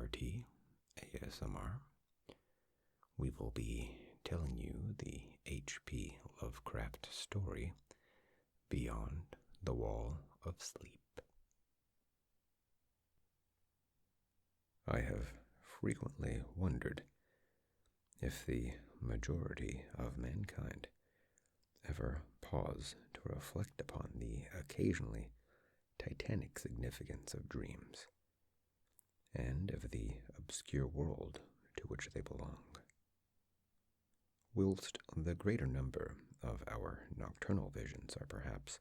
RT ASMR, we will be telling you the H.P. Lovecraft story, Beyond the Wall of Sleep. I have frequently wondered if the majority of mankind ever pause to reflect upon the occasionally titanic significance of dreams, and of the obscure world to which they belong. Whilst the greater number of our nocturnal visions are perhaps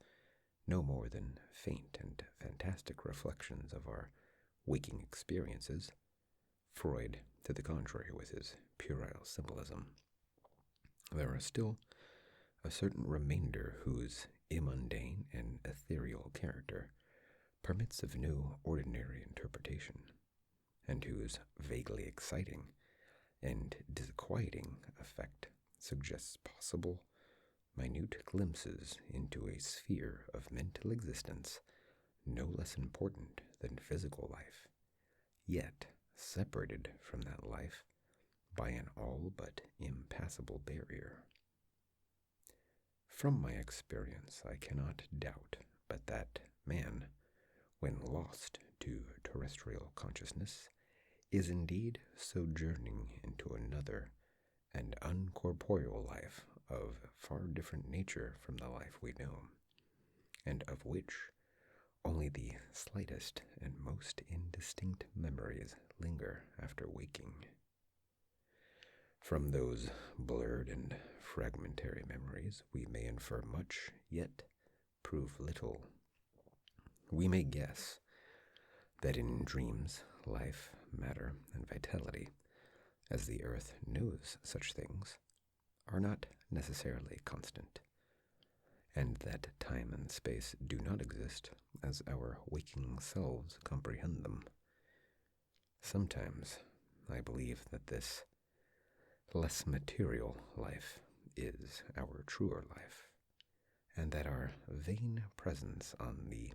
no more than faint and fantastic reflections of our waking experiences, Freud, to the contrary with his puerile symbolism, there are still a certain remainder whose immundane and ethereal character permits of no ordinary interpretation, and whose vaguely exciting and disquieting effect suggests possible, minute glimpses into a sphere of mental existence no less important than physical life, yet separated from that life by an all but impassable barrier. From my experience, I cannot doubt but that man, when lost to terrestrial consciousness, is indeed sojourning into another and uncorporeal life of far different nature from the life we know, and of which only the slightest and most indistinct memories linger after waking. From those blurred and fragmentary memories we may infer much, yet prove little. We may guess that in dreams, life, matter, and vitality, as the earth knows such things, are not necessarily constant, and that time and space do not exist as our waking selves comprehend them. Sometimes I believe that this less material life is our truer life, and that our vain presence on the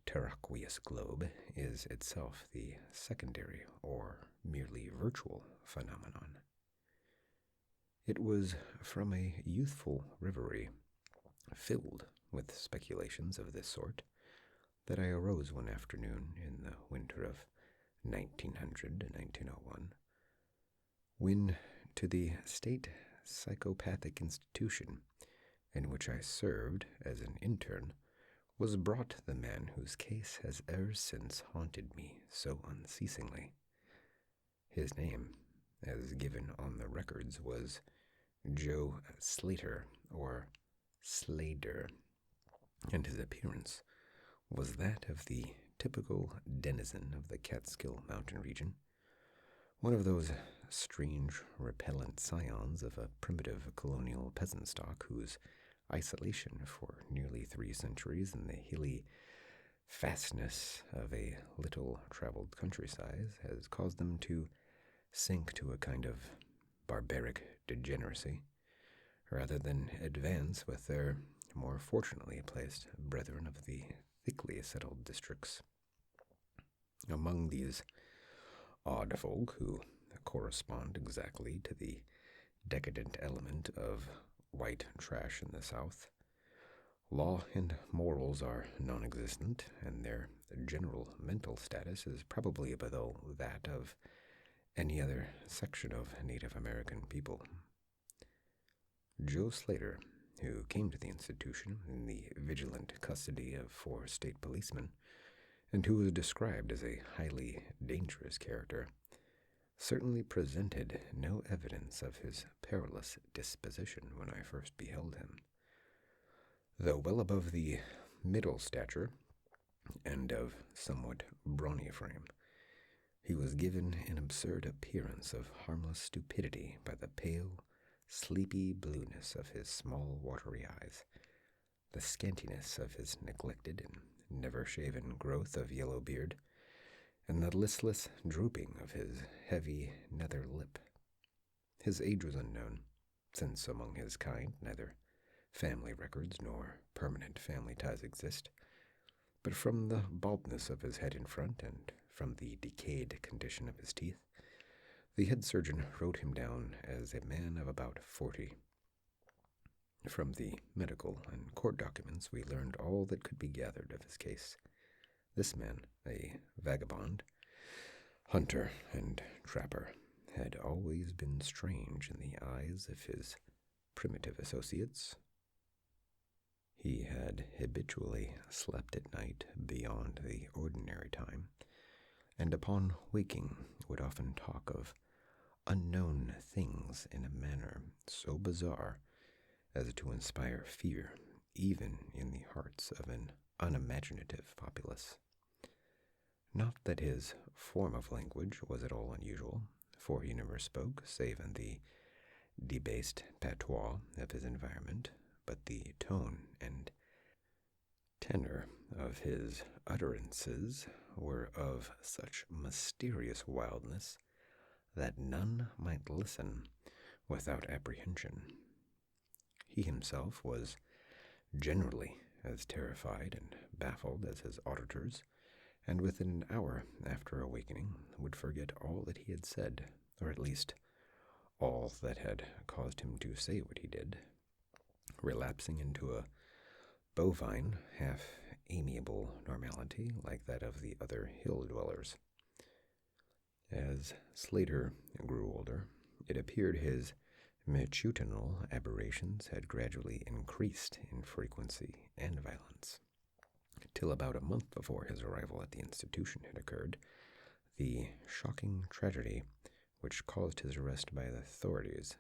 terraqueous globe is itself the secondary or merely virtual phenomenon. It was from a youthful reverie, filled with speculations of this sort, that I arose one afternoon in the winter of 1900 to 1901, when to the state psychopathic institution in which I served as an intern was brought the man whose case has ever since haunted me so unceasingly. His name, as given on the records, was Joe Slater, or Slater, and his appearance was that of the typical denizen of the Catskill mountain region, one of those strange, repellent scions of a primitive colonial peasant stock whose isolation for nearly 3 centuries in the hilly fastness of a little-traveled countryside has caused them to sink to a kind of barbaric degeneracy, rather than advance with their more fortunately placed brethren of the thickly settled districts. Among these odd folk, who correspond exactly to the decadent element of white trash in the South, law and morals are non-existent, and their general mental status is probably below that of any other section of Native American people. Joe Slater, who came to the institution in the vigilant custody of 4 state policemen, and who was described as a highly dangerous character, certainly presented no evidence of his perilous disposition when I first beheld him. Though well above the middle stature, and of somewhat brawny frame, he was given an absurd appearance of harmless stupidity by the pale, sleepy blueness of his small watery eyes, the scantiness of his neglected and never-shaven growth of yellow beard, and the listless drooping of his heavy nether lip. His age was unknown, since among his kind neither family records nor permanent family ties exist, but from the baldness of his head in front and from the decayed condition of his teeth, the head surgeon wrote him down as a man of about 40. From the medical and court documents, we learned all that could be gathered of his case. This man, a vagabond, hunter, and trapper, had always been strange in the eyes of his primitive associates. He had habitually slept at night beyond the ordinary time, and upon waking would often talk of unknown things in a manner so bizarre as to inspire fear even in the hearts of an unimaginative populace. Not that his form of language was at all unusual, for he never spoke save in the debased patois of his environment, but the tone and tenor of his utterances were of such mysterious wildness that none might listen without apprehension. He himself was generally as terrified and baffled as his auditors, and within an hour after awakening would forget all that he had said, or at least all that had caused him to say what he did, relapsing into a bovine, half-amiable normality like that of the other hill-dwellers. As Slater grew older, it appeared his matutinal aberrations had gradually increased in frequency and violence, till about a month before his arrival at the institution had occurred the shocking tragedy which caused his arrest by the authorities.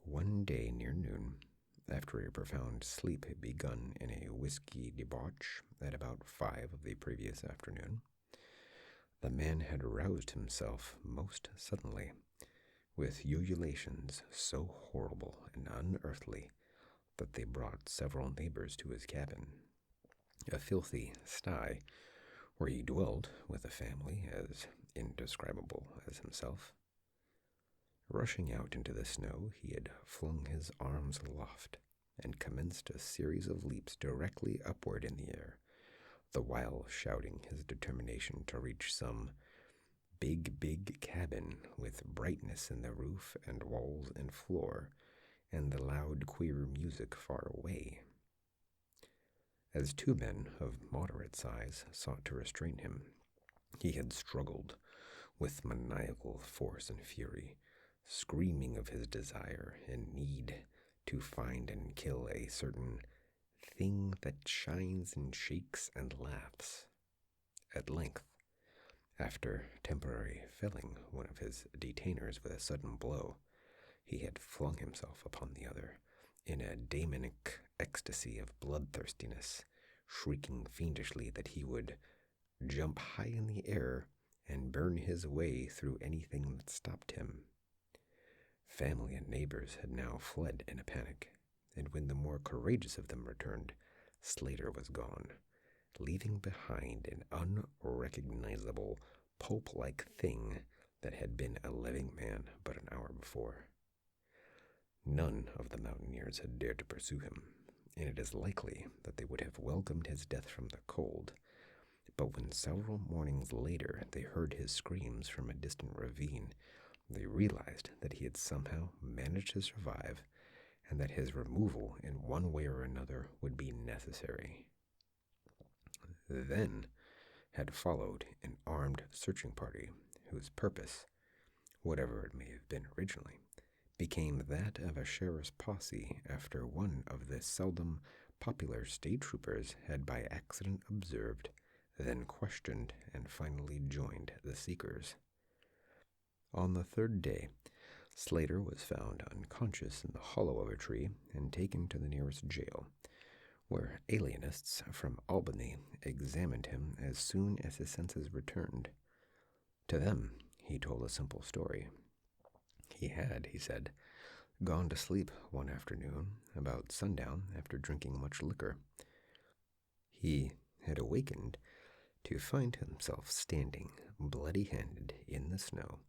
One day near noon, after a profound sleep had begun in a whiskey debauch at about 5 of the previous afternoon, the man had roused himself most suddenly, with ululations so horrible and unearthly that they brought several neighbors to his cabin, a filthy sty, where he dwelt with a family as indescribable as himself. Rushing out into the snow, he had flung his arms aloft and commenced a series of leaps directly upward in the air, the while shouting his determination to reach some big cabin with brightness in the roof and walls and floor, and the loud, queer music far away. As 2 men of moderate size sought to restrain him, he had struggled with maniacal force and fury, screaming of his desire and need to find and kill a certain thing that shines and shakes and laughs. At length, after temporarily felling one of his detainers with a sudden blow, he had flung himself upon the other in a demonic ecstasy of bloodthirstiness, shrieking fiendishly that he would jump high in the air and burn his way through anything that stopped him. Family and neighbors had now fled in a panic, and when the more courageous of them returned, Slater was gone, leaving behind an unrecognizable pulp-like thing that had been a living man but an hour before. None of the mountaineers had dared to pursue him, and it is likely that they would have welcomed his death from the cold, but when several mornings later they heard his screams from a distant ravine, they realized that he had somehow managed to survive, and that his removal in one way or another would be necessary. Then had followed an armed searching party whose purpose, whatever it may have been originally, became that of a sheriff's posse after one of the seldom popular state troopers had by accident observed, then questioned, and finally joined the seekers. On the 3rd day, Slater was found unconscious in the hollow of a tree and taken to the nearest jail, where alienists from Albany examined him as soon as his senses returned. To them, he told a simple story. He had, he said, gone to sleep one afternoon about sundown after drinking much liquor. He had awakened to find himself standing bloody-handed in the snow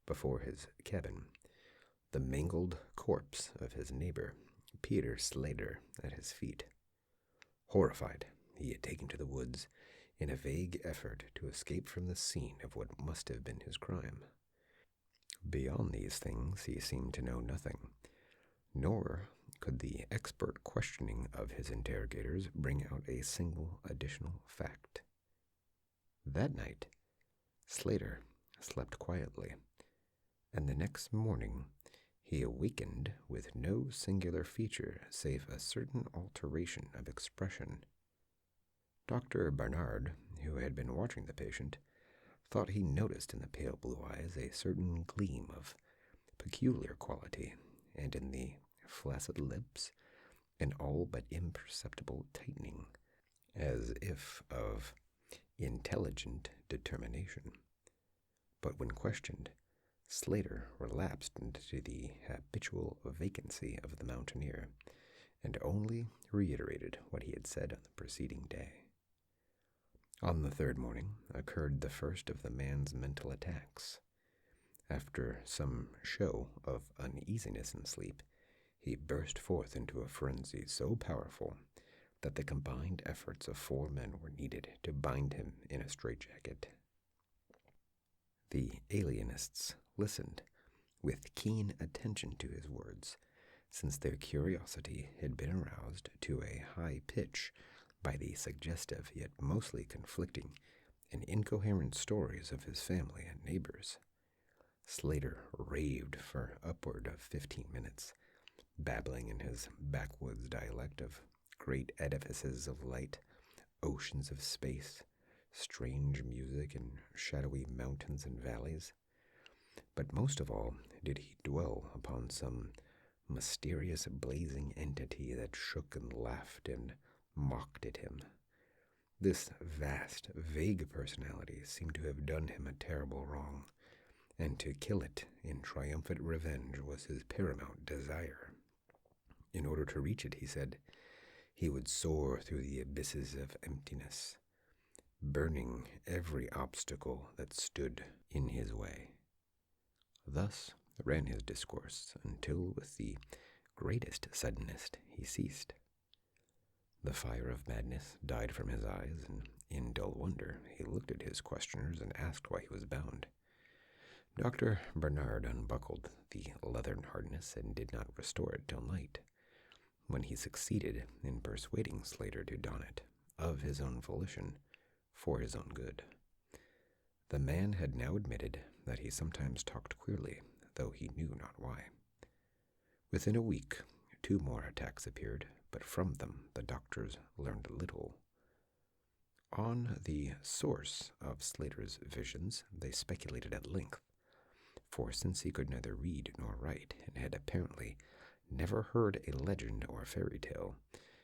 before his cabin, the mangled corpse of his neighbor, Peter Slater, at his feet. Horrified, he had taken to the woods in a vague effort to escape from the scene of what must have been his crime. Beyond these things he seemed to know nothing, nor could the expert questioning of his interrogators bring out a single additional fact. That night, Slater slept quietly, and the next morning he awakened with no singular feature save a certain alteration of expression. Dr. Barnard, who had been watching the patient, thought he noticed in the pale blue eyes a certain gleam of peculiar quality, and in the flaccid lips an all but imperceptible tightening, as if of intelligent determination. But when questioned, Slater relapsed into the habitual vacancy of the mountaineer, and only reiterated what he had said on the preceding day. On the third morning occurred the first of the man's mental attacks. After some show of uneasiness in sleep, he burst forth into a frenzy so powerful that the combined efforts of 4 men were needed to bind him in a straitjacket. The alienists listened with keen attention to his words, since their curiosity had been aroused to a high pitch by the suggestive yet mostly conflicting and incoherent stories of his family and neighbors. Slater raved for upward of 15 minutes, babbling in his backwoods dialect of great edifices of light, oceans of space, strange music, and shadowy mountains and valleys. But most of all did he dwell upon some mysterious blazing entity that shook and laughed and mocked at him. This vast, vague personality seemed to have done him a terrible wrong, and to kill it in triumphant revenge was his paramount desire. In order to reach it, he said, he would soar through the abysses of emptiness, burning every obstacle that stood in his way. Thus ran his discourse, until with the greatest suddenness he ceased. The fire of madness died from his eyes, and in dull wonder he looked at his questioners and asked why he was bound. Dr. Barnard unbuckled the leathern harness and did not restore it till night, when he succeeded in persuading Slater to don it, of his own volition, for his own good. The man had now admitted that he sometimes talked queerly, though he knew not why. Within a week, 2 more attacks appeared, but from them the doctors learned little. On the source of Slater's visions they speculated at length, for since he could neither read nor write, and had apparently never heard a legend or fairy tale,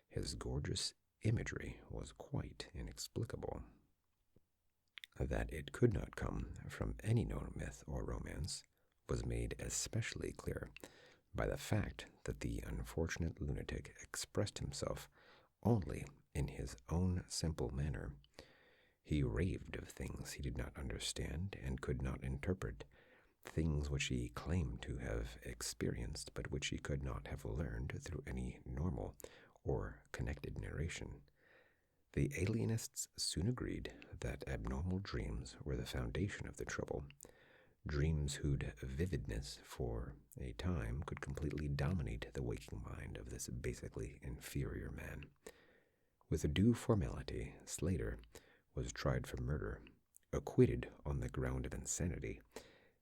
his gorgeous imagery was quite inexplicable. That it could not come from any known myth or romance was made especially clear by the fact that the unfortunate lunatic expressed himself only in his own simple manner. He raved of things he did not understand and could not interpret, things which he claimed to have experienced, but which he could not have learned through any normal or connected narration. The alienists soon agreed that abnormal dreams were the foundation of the trouble, dreams whose vividness for a time could completely dominate the waking mind of this basically inferior man. With due formality, Slater was tried for murder, acquitted on the ground of insanity,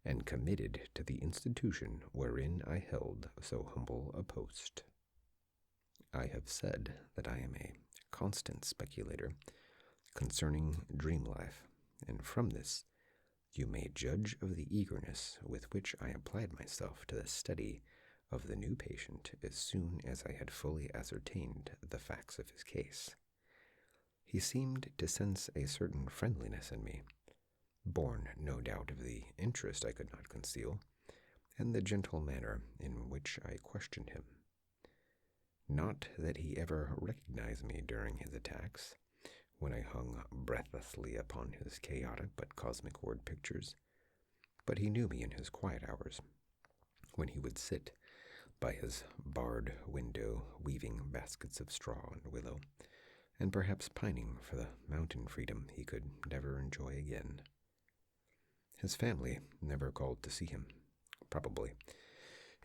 and committed to the institution wherein I held so humble a post. I have said that I am a constant speculator concerning dream life, and from this you may judge of the eagerness with which I applied myself to the study of the new patient as soon as I had fully ascertained the facts of his case. He seemed to sense a certain friendliness in me, born no doubt of the interest I could not conceal, and the gentle manner in which I questioned him. Not that he ever recognized me during his attacks, when I hung breathlessly upon his chaotic but cosmic word pictures, but he knew me in his quiet hours, when he would sit by his barred window weaving baskets of straw and willow, and perhaps pining for the mountain freedom he could never enjoy again. His family never called to see him. Probably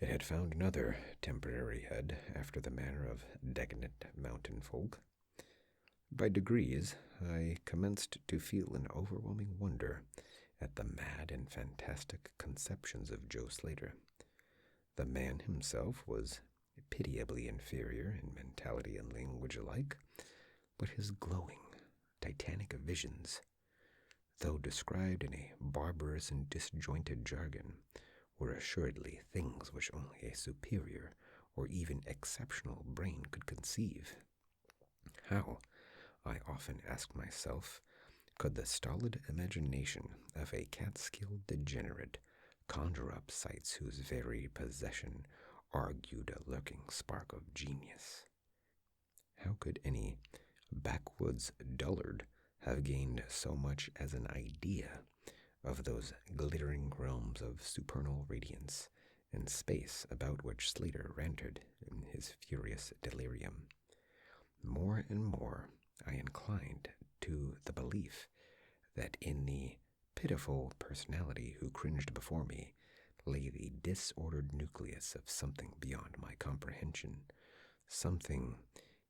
it had found another temporary head after the manner of decadent mountain folk. By degrees, I commenced to feel an overwhelming wonder at the mad and fantastic conceptions of Joe Slater. The man himself was pitiably inferior in mentality and language alike, but his glowing, titanic visions, though described in a barbarous and disjointed jargon, were assuredly things which only a superior or even exceptional brain could conceive. How, I often asked myself, could the stolid imagination of a Catskill degenerate conjure up sights whose very possession argued a lurking spark of genius? How could any backwoods dullard have gained so much as an idea of those glittering realms of supernal radiance and space about which Slater ranted in his furious delirium? More and more I inclined to the belief that in the pitiful personality who cringed before me lay the disordered nucleus of something beyond my comprehension, something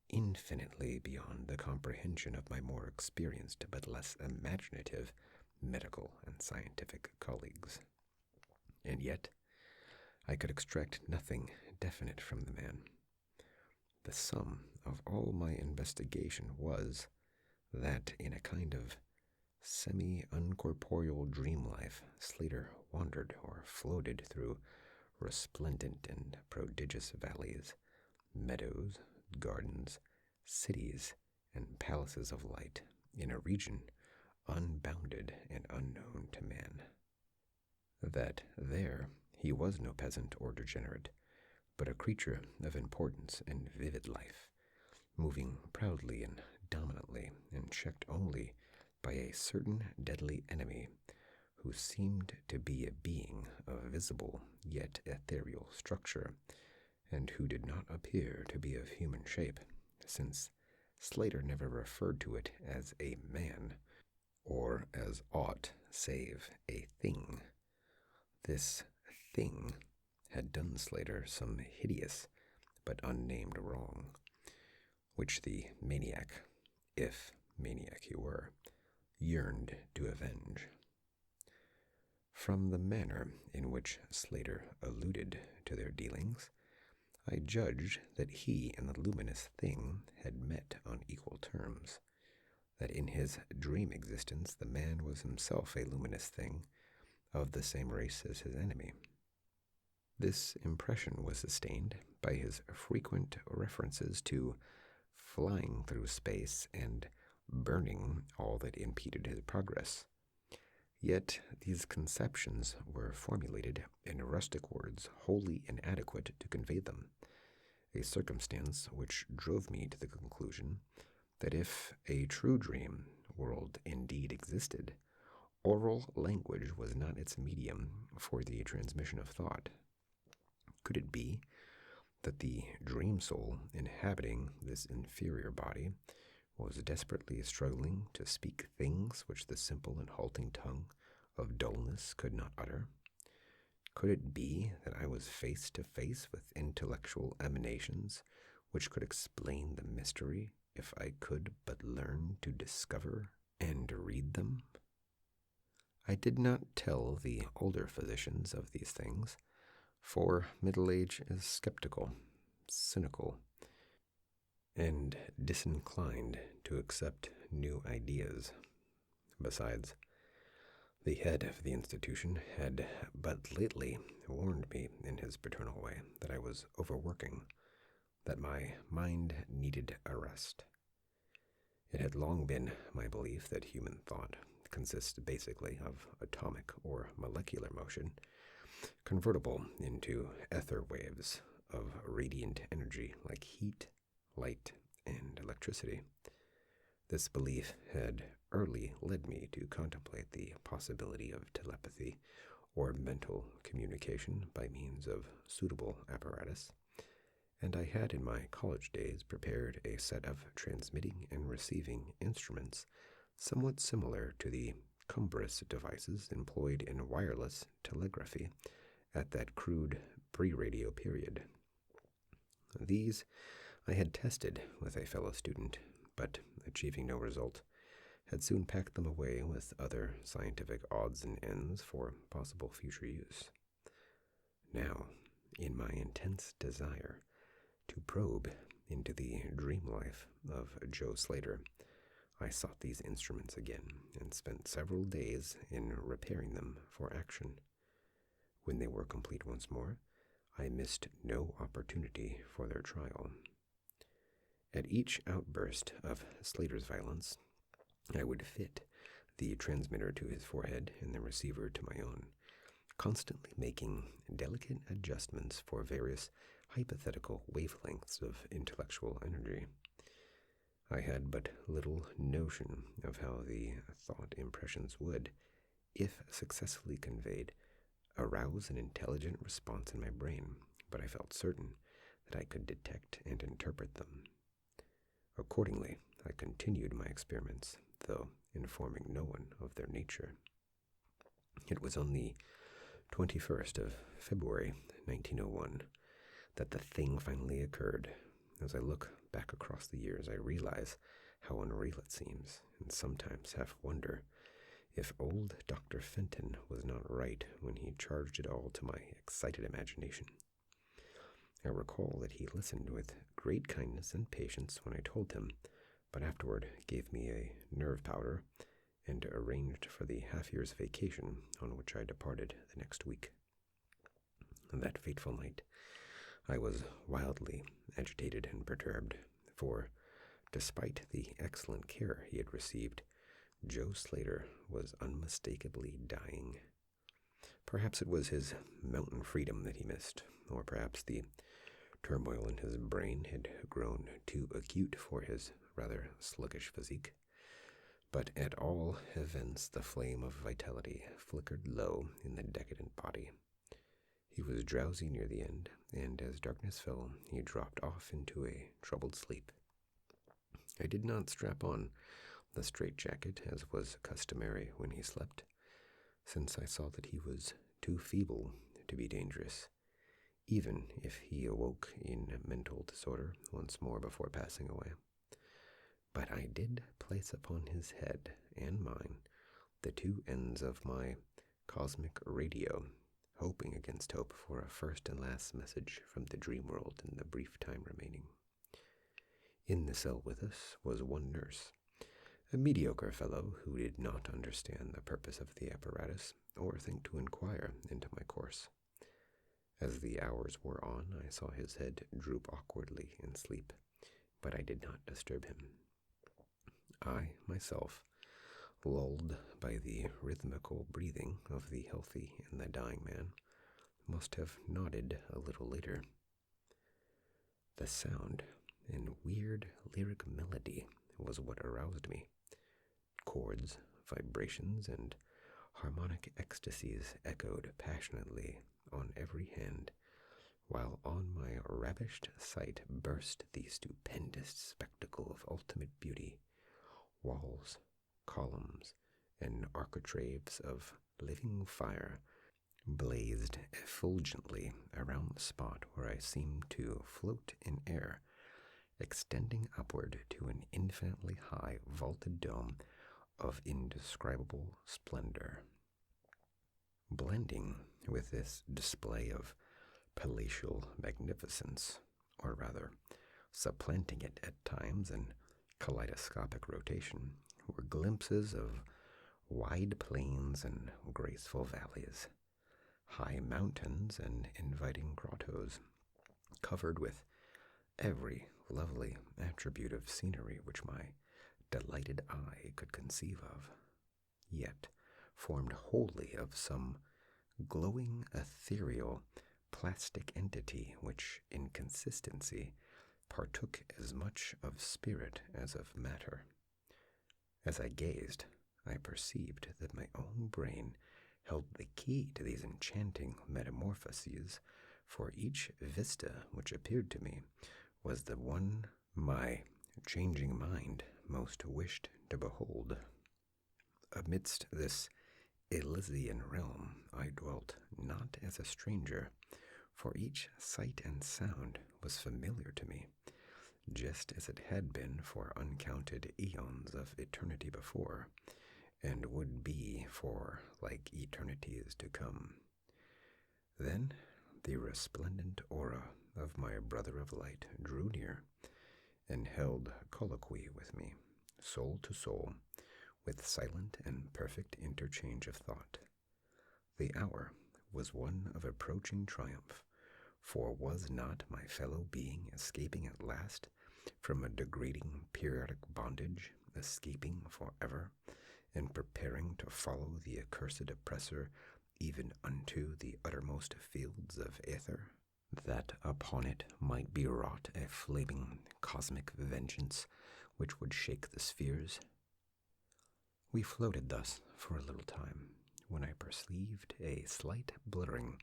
infinitely beyond the comprehension of my more experienced but less imaginative medical and scientific colleagues. And yet, I could extract nothing definite from the man. The sum of all my investigation was that in a kind of semi-uncorporeal dream life, Slater wandered or floated through resplendent and prodigious valleys, meadows, gardens, cities, and palaces of light in a region unbounded and unknown to man. That there he was no peasant or degenerate, but a creature of importance and vivid life, moving proudly and dominantly and checked only by a certain deadly enemy who seemed to be a being of visible yet ethereal structure, and who did not appear to be of human shape, since Slater never referred to it as a man, or as aught save a thing. This thing had done Slater some hideous but unnamed wrong, which the maniac, if maniac he were, yearned to avenge. From the manner in which Slater alluded to their dealings, I judged that he and the luminous thing had met on equal terms, that in his dream existence the man was himself a luminous thing of the same race as his enemy. This impression was sustained by his frequent references to flying through space and burning all that impeded his progress. Yet these conceptions were formulated in rustic words wholly inadequate to convey them, a circumstance which drove me to the conclusion that if a true dream world indeed existed, oral language was not its medium for the transmission of thought. Could it be that the dream soul inhabiting this inferior body was desperately struggling to speak things which the simple and halting tongue of dullness could not utter? Could it be that I was face to face with intellectual emanations which could explain the mystery if I could but learn to discover and read them? I did not tell the older physicians of these things, for middle age is skeptical, cynical, and disinclined to accept new ideas. Besides, the head of the institution had but lately warned me in his paternal way that I was overworking, that my mind needed a rest. It had long been my belief that human thought consists basically of atomic or molecular motion, convertible into ether waves of radiant energy like heat, light, and electricity. This belief had early led me to contemplate the possibility of telepathy or mental communication by means of suitable apparatus, and I had in my college days prepared a set of transmitting and receiving instruments somewhat similar to the cumbrous devices employed in wireless telegraphy at that crude pre-radio period. These I had tested with a fellow student, but achieving no result, had soon packed them away with other scientific odds and ends for possible future use. Now, in my intense desire to probe into the dream life of Joe Slater, I sought these instruments again and spent several days in repairing them for action. When they were complete once more, I missed no opportunity for their trial. At each outburst of Slater's violence, I would fit the transmitter to his forehead and the receiver to my own, constantly making delicate adjustments for various hypothetical wavelengths of intellectual energy. I had but little notion of how the thought impressions would, if successfully conveyed, arouse an intelligent response in my brain, but I felt certain that I could detect and interpret them. Accordingly, I continued my experiments, though informing no one of their nature. It was on the 21st of February, 1901, that the thing finally occurred. As I look back across the years, I realize how unreal it seems, and sometimes half wonder if old Dr. Fenton was not right when he charged it all to my excited imagination. I recall that he listened with great kindness and patience when I told him, but afterward gave me a nerve powder and arranged for the half-year's vacation on which I departed the next week. That fateful night, I was wildly agitated and perturbed, for, despite the excellent care he had received, Joe Slater was unmistakably dying. Perhaps it was his mountain freedom that he missed, or perhaps the turmoil in his brain had grown too acute for his rather sluggish physique. But at all events, the flame of vitality flickered low in the decadent body. He was drowsy near the end, and as darkness fell, he dropped off into a troubled sleep. I did not strap on the straitjacket as was customary when he slept, since I saw that he was too feeble to be dangerous, even if he awoke in mental disorder once more before passing away. But I did place upon his head and mine the two ends of my cosmic radio, hoping against hope for a first and last message from the dream world in the brief time remaining. In the cell with us was one nurse, a mediocre fellow who did not understand the purpose of the apparatus or think to inquire into my course. As the hours wore on, I saw his head droop awkwardly in sleep, but I did not disturb him. I, myself, lulled by the rhythmical breathing of the healthy and the dying man, must have nodded a little later. The sound and weird lyric melody was what aroused me. Chords, vibrations, and harmonic ecstasies echoed passionately on every hand, while on my ravished sight burst the stupendous spectacle of ultimate beauty. Walls, columns, and architraves of living fire blazed effulgently around the spot where I seemed to float in air, extending upward to an infinitely high vaulted dome of indescribable splendor. Blending with this display of palatial magnificence, or rather, supplanting it at times in kaleidoscopic rotation, were glimpses of wide plains and graceful valleys, high mountains and inviting grottos, covered with every lovely attribute of scenery which my delighted eye could conceive of, yet formed wholly of some glowing, ethereal, plastic entity which, in consistency, partook as much of spirit as of matter. As I gazed, I perceived that my own brain held the key to these enchanting metamorphoses for each vista which appeared to me was the one my changing mind most wished to behold. Amidst this Elysian realm I dwelt not as a stranger, for each sight and sound was familiar to me, just as it had been for uncounted eons of eternity before, and would be for like eternities to come. Then the resplendent aura of my brother of light drew near, and held colloquy with me, soul to soul, with silent and perfect interchange of thought. The hour was one of approaching triumph, for was not my fellow being escaping at last from a degrading periodic bondage, escaping forever, and preparing to follow the accursed oppressor even unto the uttermost fields of aether, that upon it might be wrought a flaming cosmic vengeance which would shake the spheres? We floated thus for a little time, when I perceived a slight blurring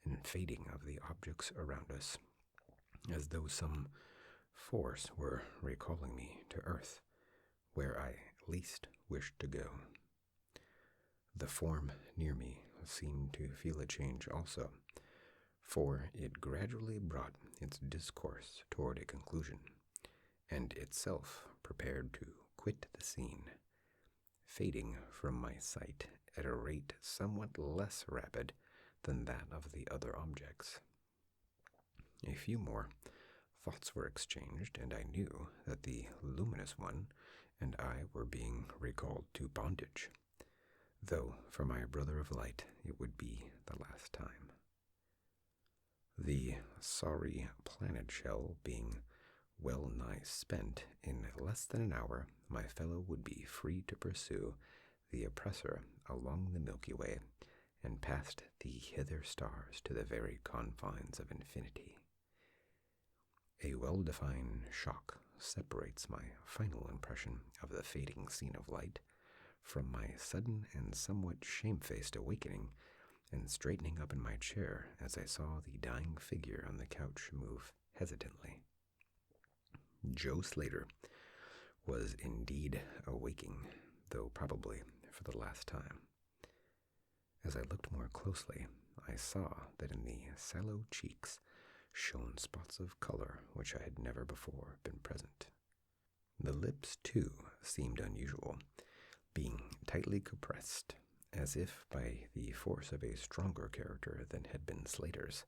and fading of the objects around us, as though some force were recalling me to earth, where I least wished to go. The form near me seemed to feel a change also, for it gradually brought its discourse toward a conclusion, and itself prepared to quit the scene, fading from my sight at a rate somewhat less rapid than that of the other objects. A few more thoughts were exchanged, and I knew that the luminous one and I were being recalled to bondage, though for my brother of light it would be the last time. The sorry planet shell being well nigh spent, in less than an hour my fellow would be free to pursue the oppressor along the Milky Way and past the hither stars to the very confines of infinity. A well-defined shock separates my final impression of the fading scene of light from my sudden and somewhat shamefaced awakening and straightening up in my chair as I saw the dying figure on the couch move hesitantly. Joe Slater was indeed awaking, though probably for the last time. As I looked more closely, I saw that in the sallow cheeks shone spots of color which I had never before been present. The lips, too, seemed unusual, being tightly compressed, as if by the force of a stronger character than had been Slater's.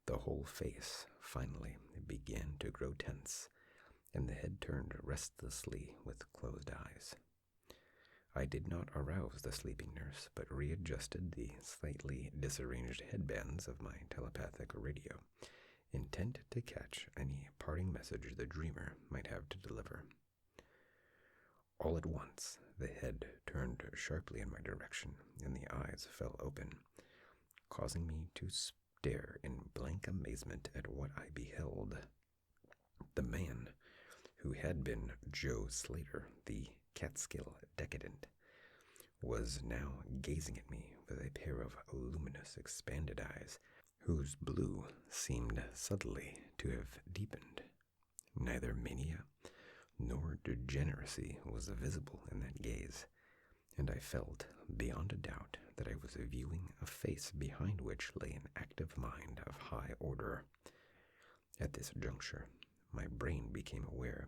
The whole face, finally, began to grow tense, and the head turned restlessly with closed eyes. I did not arouse the sleeping nurse, but readjusted the slightly disarranged headbands of my telepathic radio, intent to catch any parting message the dreamer might have to deliver. All at once, the head turned sharply in my direction, and the eyes fell open, causing me to stare in blank amazement at what I beheld. The man, who had been Joe Slater, the Catskill decadent, was now gazing at me with a pair of luminous, expanded eyes, whose blue seemed subtly to have deepened. Neither mania nor degeneracy was visible in that gaze, and I felt beyond a doubt that I was viewing a face behind which lay an active mind of high order. At this juncture, my brain became aware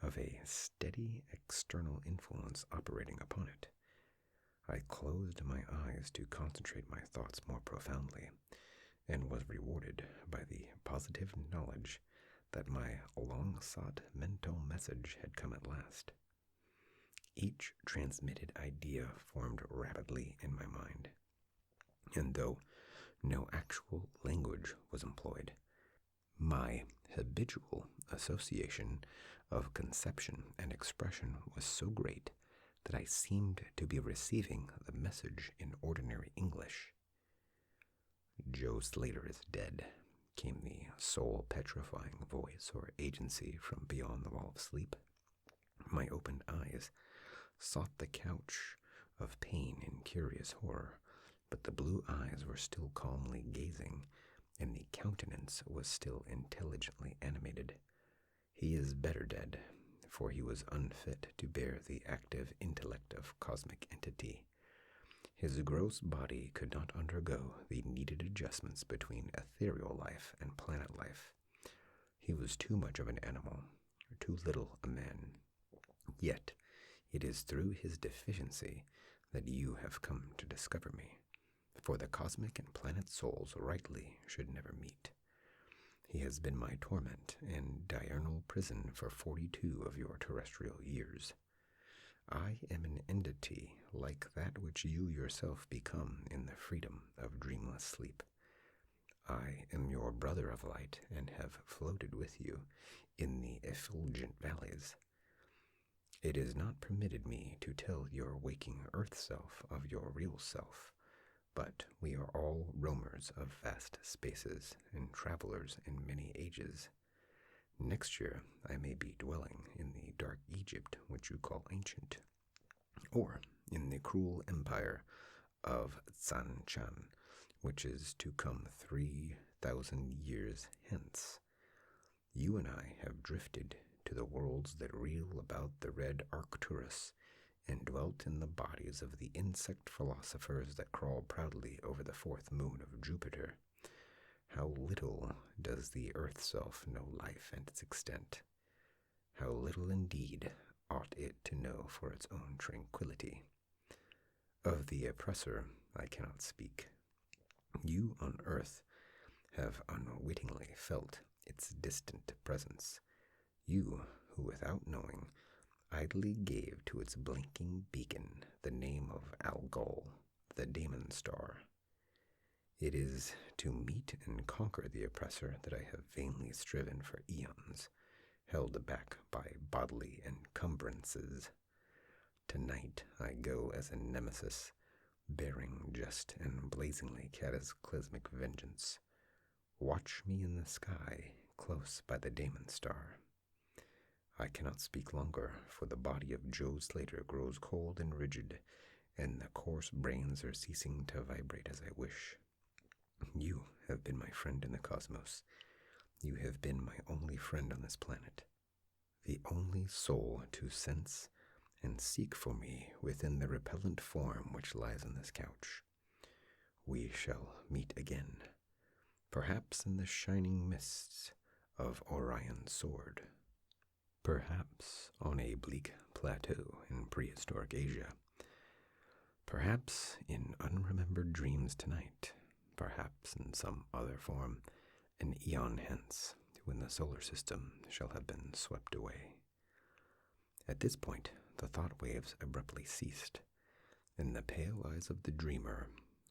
of a steady external influence operating upon it. I closed my eyes to concentrate my thoughts more profoundly, and was rewarded by the positive knowledge that my long-sought mental message had come at last. Each transmitted idea formed rapidly in my mind, and though no actual language was employed, my habitual association of conception and expression was so great that I seemed to be receiving the message in ordinary English. "Joe Slater is dead," came the soul-petrifying voice or agency from beyond the wall of sleep. My opened eyes sought the couch of pain in curious horror, but the blue eyes were still calmly gazing, and the countenance was still intelligently animated. He is better dead, for he was unfit to bear the active intellect of cosmic entity. His gross body could not undergo the needed adjustments between ethereal life and planet life. He was too much of an animal, too little a man. Yet it is through his deficiency that you have come to discover me, for the cosmic and planet souls rightly should never meet. He has been my torment and diurnal prison for 42 of your terrestrial years. I am an entity like that which you yourself become in the freedom of dreamless sleep. I am your brother of light and have floated with you in the effulgent valleys. It is not permitted me to tell your waking earth self of your real self, but we are all roamers of vast spaces and travelers in many ages. Next year I may be dwelling in the dark Egypt which you call ancient, or in the cruel empire of Tsan-Chan, which is to come 3,000 years hence. You and I have drifted to the worlds that reel about the red Arcturus, and dwelt in the bodies of the insect philosophers that crawl proudly over the fourth moon of Jupiter. How little does the earth self know life and its extent. How little indeed ought it to know for its own tranquility. Of the oppressor I cannot speak. You on earth have unwittingly felt its distant presence. You who, without knowing, idly gave to its blinking beacon the name of Algol, the Daemon Star. It is to meet and conquer the oppressor that I have vainly striven for eons, held back by bodily encumbrances. Tonight I go as a nemesis, bearing just and blazingly cataclysmic vengeance. Watch me in the sky, close by the Daemon Star. I cannot speak longer, for the body of Joe Slater grows cold and rigid, and the coarse brains are ceasing to vibrate as I wish. You have been my friend in the cosmos. You have been my only friend on this planet, the only soul to sense and seek for me within the repellent form which lies on this couch. We shall meet again, perhaps in the shining mists of Orion's sword, perhaps on a bleak plateau in prehistoric Asia, perhaps in unremembered dreams tonight, perhaps in some other form, an eon hence, when the solar system shall have been swept away. At this point, the thought waves abruptly ceased, and the pale eyes of the dreamer,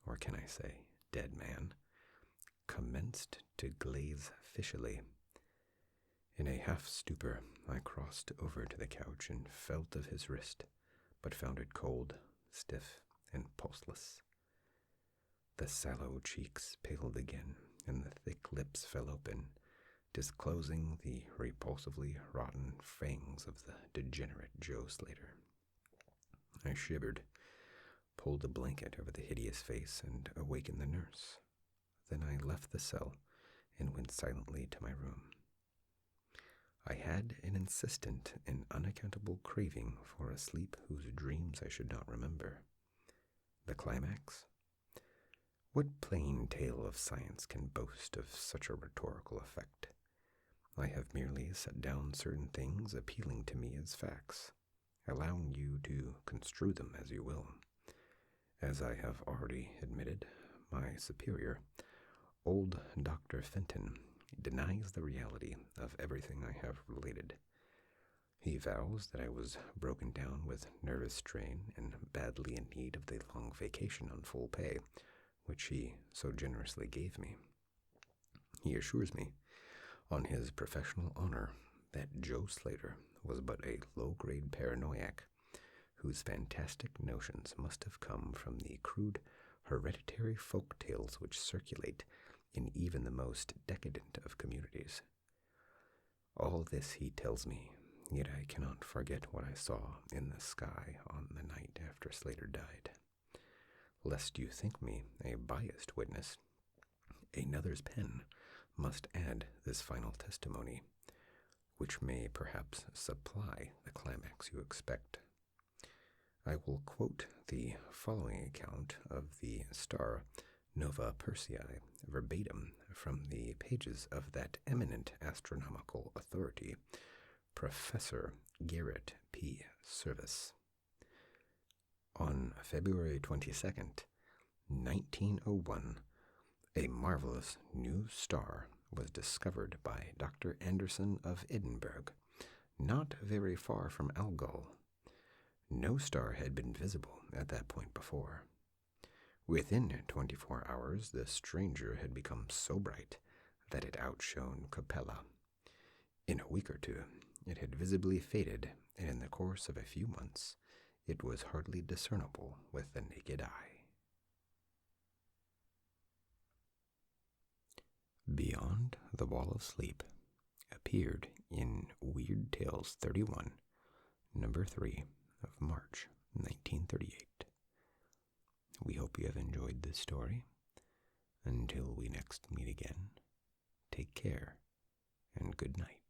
or can I say, dead man, commenced to glaze fishily. In a half-stupor, I crossed over to the couch and felt of his wrist, but found it cold, stiff, and pulseless. The sallow cheeks paled again, and the thick lips fell open, disclosing the repulsively rotten fangs of the degenerate Joe Slater. I shivered, pulled a blanket over the hideous face, and awakened the nurse. Then I left the cell and went silently to my room. I had an insistent and unaccountable craving for a sleep whose dreams I should not remember. The climax? What plain tale of science can boast of such a rhetorical effect? I have merely set down certain things appealing to me as facts, allowing you to construe them as you will. As I have already admitted, my superior, old Dr. Fenton, denies the reality of everything I have related. He vows that I was broken down with nervous strain and badly in need of the long vacation on full pay, which he so generously gave me. He assures me, on his professional honor, that Joe Slater was but a low-grade paranoiac, whose fantastic notions must have come from the crude, hereditary folk tales which circulate in even the most decadent of communities. All this he tells me, yet I cannot forget what I saw in the sky on the night after Slater died. Lest you think me a biased witness, another's pen must add this final testimony, which may perhaps supply the climax you expect. I will quote the following account of the star Nova Persei verbatim from the pages of that eminent astronomical authority, Professor Garrett P. Service. On February 22nd, 1901, a marvelous new star was discovered by Dr. Anderson of Edinburgh, not very far from Algol. No star had been visible at that point before. Within 24 hours, the stranger had become so bright that it outshone Capella. In a week or two, it had visibly faded, and in the course of a few months, it was hardly discernible with the naked eye. Beyond the Wall of Sleep appeared in Weird Tales 31, number 3 of March 1938. We hope you have enjoyed this story. Until we next meet again, take care and good night.